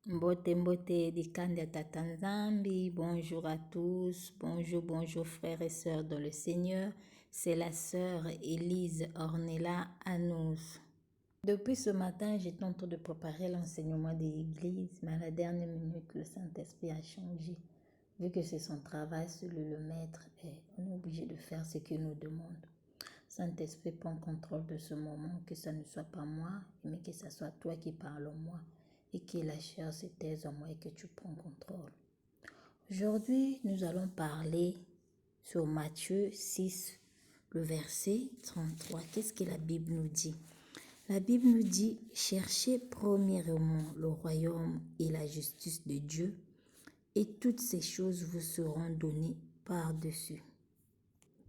Mbote mbote dikanda tata Nzambi, bonjour à tous, bonjour frères et sœurs dans le Seigneur, c'est la sœur Élise Ornella Anous. Depuis ce matin, j'étais en train de préparer l'enseignement de l'église, mais à la dernière minute, le Saint-Esprit a changé. Vu que c'est son travail, celui le maître, et on est obligé de faire ce qu'il nous demande. Saint-Esprit, prends contrôle de ce moment, que ça ne soit pas moi, mais que ce soit toi qui parles en moi. Et que la chair se taise en moi et que tu prends contrôle. Aujourd'hui, nous allons parler sur Matthieu 6, le verset 33. Qu'est-ce que la Bible nous dit? La Bible nous dit, cherchez premièrement le royaume et la justice de Dieu, et toutes ces choses vous seront données par-dessus.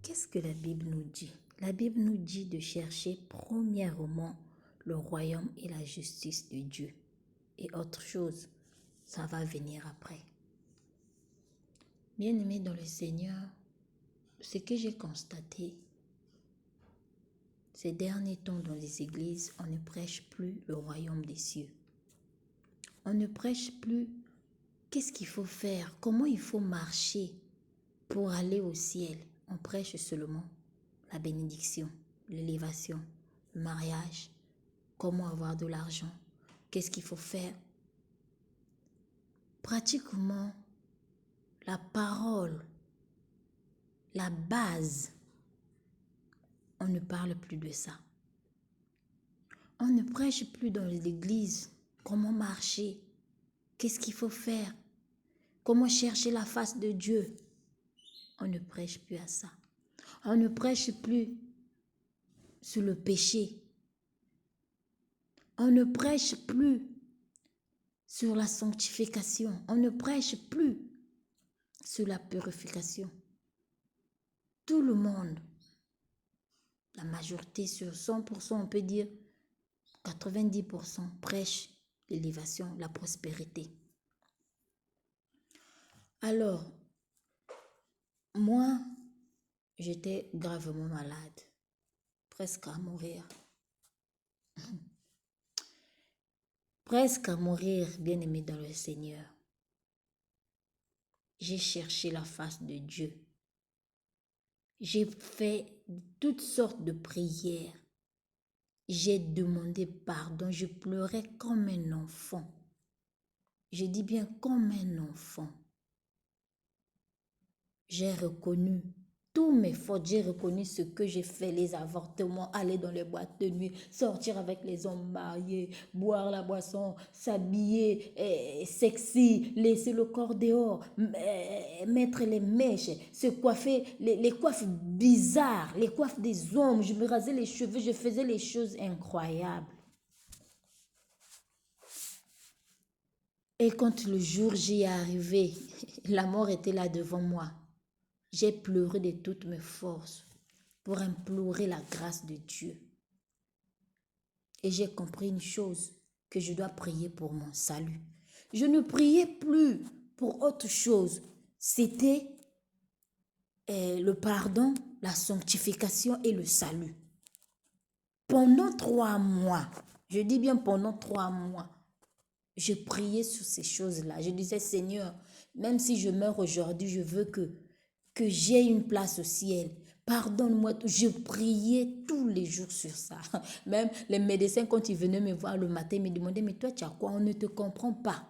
Qu'est-ce que la Bible nous dit? La Bible nous dit de chercher premièrement le royaume et la justice de Dieu. Et autre chose, ça va venir après. Bien-aimés dans le Seigneur, ce que j'ai constaté ces derniers temps dans les églises, on ne prêche plus le royaume des cieux. On ne prêche plus qu'est-ce qu'il faut faire, comment il faut marcher pour aller au ciel. On prêche seulement la bénédiction, l'élévation, le mariage, comment avoir de l'argent, qu'est-ce qu'il faut faire. Pratiquement, la parole, la base, on ne parle plus de ça. On ne prêche plus dans l'église comment marcher, qu'est-ce qu'il faut faire, comment chercher la face de Dieu. On ne prêche plus à ça. On ne prêche plus sur le péché. On ne prêche plus sur la sanctification. On ne prêche plus sur la purification. Tout le monde, la majorité sur 100%, on peut dire 90% prêche l'élévation, la prospérité. Alors, moi, j'étais gravement malade, presque à mourir. Presque à mourir, bien-aimé dans le Seigneur. J'ai cherché la face de Dieu. J'ai fait toutes sortes de prières. J'ai demandé pardon. Je pleurais comme un enfant. Je dis bien comme un enfant. J'ai reconnu tous mes fautes. J'ai reconnu ce que j'ai fait, les avortements, aller dans les boîtes de nuit, sortir avec les hommes mariés, boire la boisson, s'habiller sexy, laisser le corps dehors, mettre les mèches, se coiffer, les coiffes bizarres, les coiffes des hommes. Je me rasais les cheveux, je faisais les choses incroyables. Et quand le jour J est arrivé, la mort était là devant moi. J'ai pleuré de toutes mes forces pour implorer la grâce de Dieu. Et j'ai compris une chose, que je dois prier pour mon salut. Je ne priais plus pour autre chose. C'était le pardon, la sanctification et le salut. Pendant 3 mois, je dis bien pendant 3 mois, je priais sur ces choses-là. Je disais, Seigneur, même si je meurs aujourd'hui, je veux que j'ai une place au ciel. Pardonne-moi. Je priais tous les jours sur ça. Même les médecins, quand ils venaient me voir le matin, ils me demandaient, mais toi, tu as quoi? On ne te comprend pas.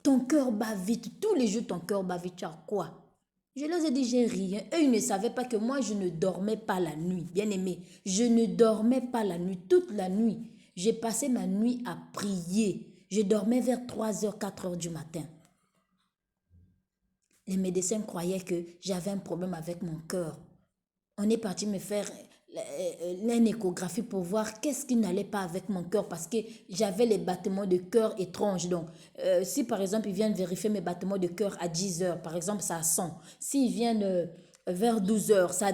Ton cœur bat vite. Tous les jours, ton cœur bat vite. Tu as quoi? Je leur ai dit, j'ai rien. Eux, ils ne savaient pas que moi, je ne dormais pas la nuit. Bien aimé, je ne dormais pas la nuit. Toute la nuit, j'ai passé ma nuit à prier. Je dormais vers 3h, 4h du matin. Les médecins croyaient que j'avais un problème avec mon cœur. On est parti me faire une échographie pour voir qu'est-ce qui n'allait pas avec mon cœur parce que j'avais les battements de cœur étranges. Donc, si par exemple, ils viennent vérifier mes battements de cœur à 10h, par exemple, ça à 100. S'ils viennent vers 12h, ça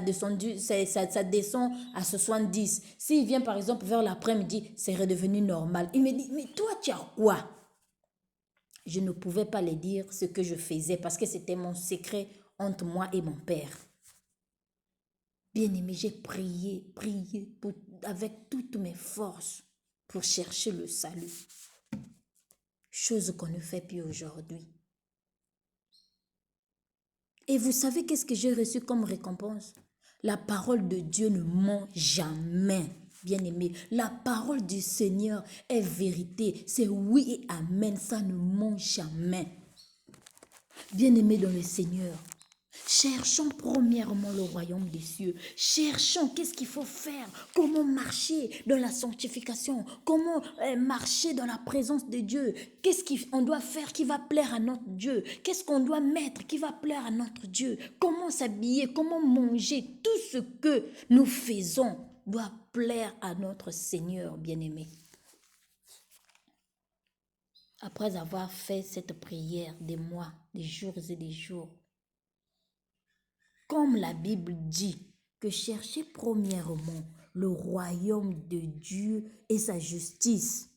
descend à 70. S'ils viennent par exemple vers l'après-midi, c'est redevenu normal. Il me dit, mais toi, tu as quoi? Je ne pouvais pas les dire ce que je faisais parce que c'était mon secret entre moi et mon père. Bien-aimé, j'ai prié avec toutes mes forces pour chercher le salut. chose qu'on ne fait plus aujourd'hui. Et vous savez qu'est-ce que j'ai reçu comme récompense? La parole de Dieu ne ment jamais, bien-aimé. La parole du Seigneur est vérité. C'est oui et amen. Ça ne ment jamais. Bien-aimé dans le Seigneur, cherchons premièrement le royaume des cieux. Cherchons qu'est-ce qu'il faut faire, comment marcher dans la sanctification, comment marcher dans la présence de Dieu. Qu'est-ce qu'on doit faire qui va plaire à notre Dieu? Qu'est-ce qu'on doit mettre qui va plaire à notre Dieu? Comment s'habiller, comment manger? Tout ce que nous faisons doit plaire à notre Seigneur bien-aimé. Après avoir fait cette prière des mois, des jours et des jours, comme la Bible dit que cherchez premièrement le royaume de Dieu et sa justice,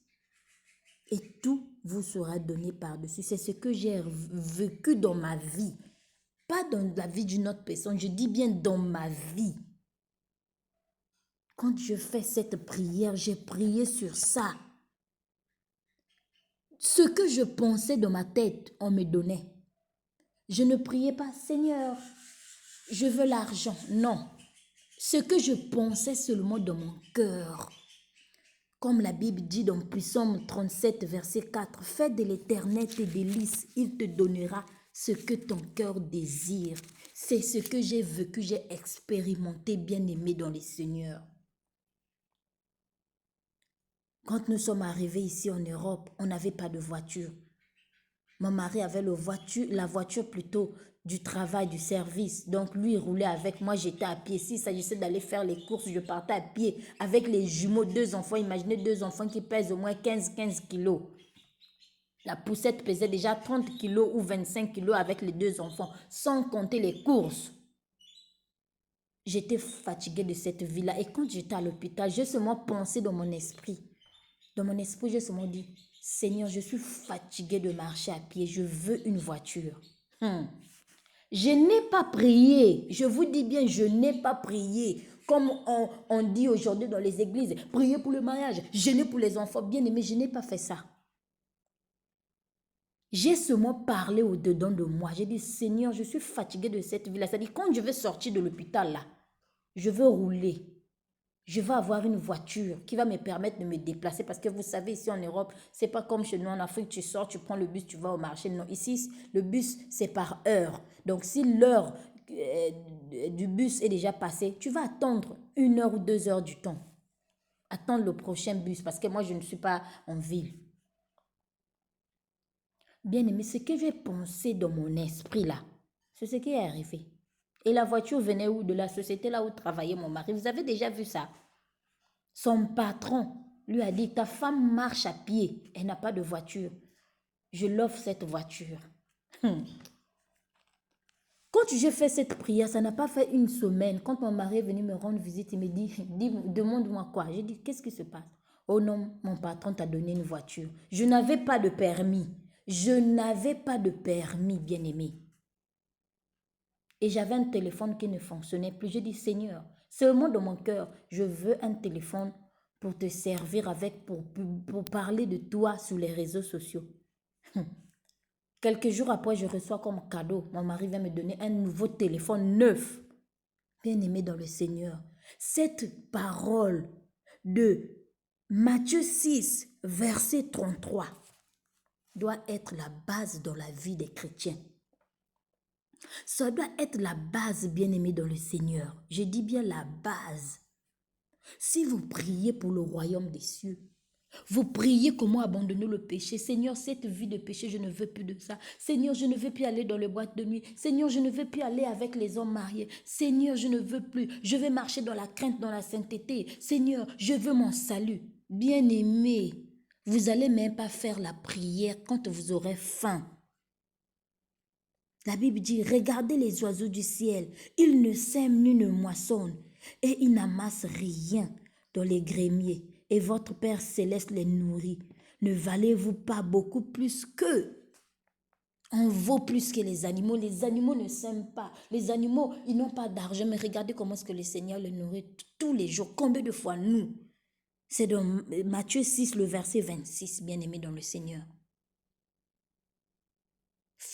et tout vous sera donné par-dessus. C'est ce que j'ai vécu dans ma vie, pas dans la vie d'une autre personne, je dis bien dans ma vie. Quand je fais cette prière, j'ai prié sur ça. Ce que je pensais dans ma tête, on me donnait. Je ne priais pas, Seigneur, je veux l'argent. Non. Ce que je pensais seulement dans mon cœur. Comme la Bible dit dans Psaume 37, verset 4, fais de l'Éternel tes délices, il te donnera ce que ton cœur désire. C'est ce que j'ai vécu, j'ai expérimenté, bien-aimé dans le Seigneur. Quand nous sommes arrivés ici en Europe, on n'avait pas de voiture. Mon mari avait la voiture plutôt du travail, du service. Donc lui, il roulait avec moi, j'étais à pied. S'il s'agissait d'aller faire les courses, je partais à pied avec les jumeaux, 2 enfants. Imaginez 2 enfants qui pèsent au moins 15 kilos. La poussette pesait déjà 30 kilos ou 25 kilos avec les 2 enfants, sans compter les courses. J'étais fatiguée de cette vie-là. Et quand j'étais à l'hôpital, j'ai seulement pensé dans mon esprit. Dans mon esprit, j'ai seulement dit, Seigneur, je suis fatiguée de marcher à pied. Je veux une voiture. Je n'ai pas prié. Je vous dis bien, je n'ai pas prié. Comme on dit aujourd'hui dans les églises, prier pour le mariage, jeûner pour les enfants. Bien aimé, je n'ai pas fait ça. J'ai seulement parlé au-dedans de moi. J'ai dit, Seigneur, je suis fatiguée de cette vie-là. C'est-à-dire, quand je vais sortir de l'hôpital, là, je veux rouler. Je vais avoir une voiture qui va me permettre de me déplacer. Parce que vous savez, ici en Europe, c'est pas comme chez nous en Afrique, tu sors, tu prends le bus, tu vas au marché. Non, ici, le bus, c'est par heure. Donc, si l'heure du bus est déjà passée, tu vas attendre 1 heure ou 2 heures du temps. Attendre le prochain bus parce que moi, je ne suis pas en ville. Bien aimé, ce que j'ai pensé dans mon esprit là, c'est ce qui est arrivé. Et la voiture venait où? De la société là où travaillait mon mari. Vous avez déjà vu ça? Son patron lui a dit, ta femme marche à pied, elle n'a pas de voiture. Je l'offre cette voiture. Quand j'ai fait cette prière, ça n'a pas fait 1 semaine. Quand mon mari est venu me rendre visite, il me dit, demande-moi quoi? J'ai dit, qu'est-ce qui se passe? Oh non, mon patron t'a donné une voiture. Je n'avais pas de permis. Je n'avais pas de permis, bien-aimé. Et j'avais un téléphone qui ne fonctionnait plus. J'ai dit, Seigneur, seulement dans mon cœur, je veux un téléphone pour te servir avec, pour parler de toi sur les réseaux sociaux. Quelques jours après, je reçois comme cadeau, mon mari vient me donner un nouveau téléphone neuf. Bien-aimé dans le Seigneur, cette parole de Matthieu 6, verset 33, doit être la base dans la vie des chrétiens. Ça doit être la base, bien-aimé dans le Seigneur. Je dis bien la base. Si vous priez pour le royaume des cieux, vous priez comment abandonner le péché. Seigneur, cette vie de péché, je ne veux plus de ça. Seigneur, je ne veux plus aller dans les boîtes de nuit. Seigneur, je ne veux plus aller avec les hommes mariés. Seigneur, je ne veux plus. Je vais marcher dans la crainte, dans la sainteté. Seigneur, je veux mon salut. Bien-aimé, vous n'allez même pas faire la prière quand vous aurez faim. La Bible dit, regardez les oiseaux du ciel. Ils ne sèment ni ne moissonnent et ils n'amassent rien dans les greniers. Et votre Père céleste les nourrit. Ne valez-vous pas beaucoup plus qu'eux? On vaut plus que les animaux. Les animaux ne s'aiment pas. Les animaux, ils n'ont pas d'argent. Mais regardez comment est-ce que le Seigneur les nourrit tous les jours. Combien de fois nous? C'est dans Matthieu 6, le verset 26, bien-aimé dans le Seigneur.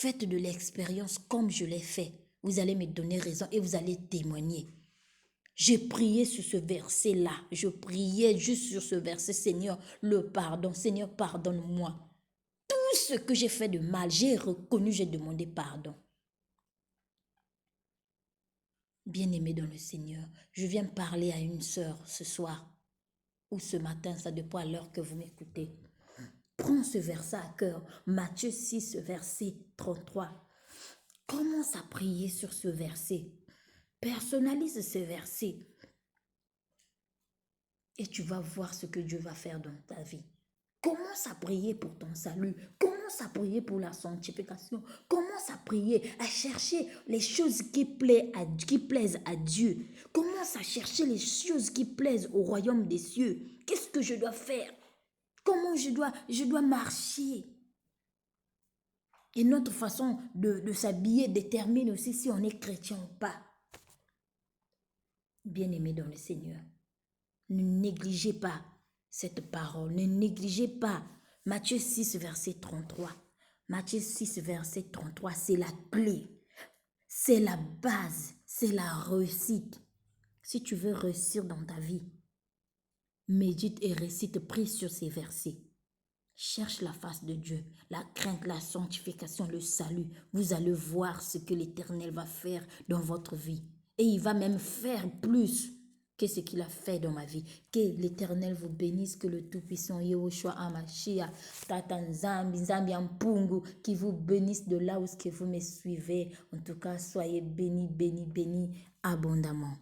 Faites de l'expérience comme je l'ai fait. Vous allez me donner raison et vous allez témoigner. J'ai prié sur ce verset-là. Je priais juste sur ce verset. Seigneur, le pardon. Seigneur, pardonne-moi. Tout ce que j'ai fait de mal, j'ai reconnu, j'ai demandé pardon. Bien-aimé dans le Seigneur, je viens parler à une sœur ce soir ou ce matin, ça dépend à l'heure que vous m'écoutez. Prends ce verset à cœur. Matthieu 6, verset 33. Commence à prier sur ce verset. Personnalise ce verset. Et tu vas voir ce que Dieu va faire dans ta vie. Commence à prier pour ton salut. Commence à prier pour la sanctification. Commence à prier, à chercher les choses qui plaisent à Dieu. Commence à chercher les choses qui plaisent au royaume des cieux. Qu'est-ce que je dois faire? Comment je dois marcher? Et notre façon de s'habiller détermine aussi si on est chrétien ou pas. Bien-aimé dans le Seigneur, ne négligez pas cette parole. Ne négligez pas Matthieu 6, verset 33. Matthieu 6, verset 33, c'est la clé. C'est la base. C'est la réussite. Si tu veux réussir dans ta vie, médite et récite, prie sur ces versets. Cherche la face de Dieu, la crainte, la sanctification, le salut. Vous allez voir ce que l'Éternel va faire dans votre vie. Et il va même faire plus que ce qu'il a fait dans ma vie. Que l'Éternel vous bénisse, que le Tout-Puissant Yehoshua Amashia, Tata Nzambi, Nzambi Ampungu, qui vous bénisse de là où ce que vous me suivez. En tout cas, soyez bénis, bénis, bénis abondamment.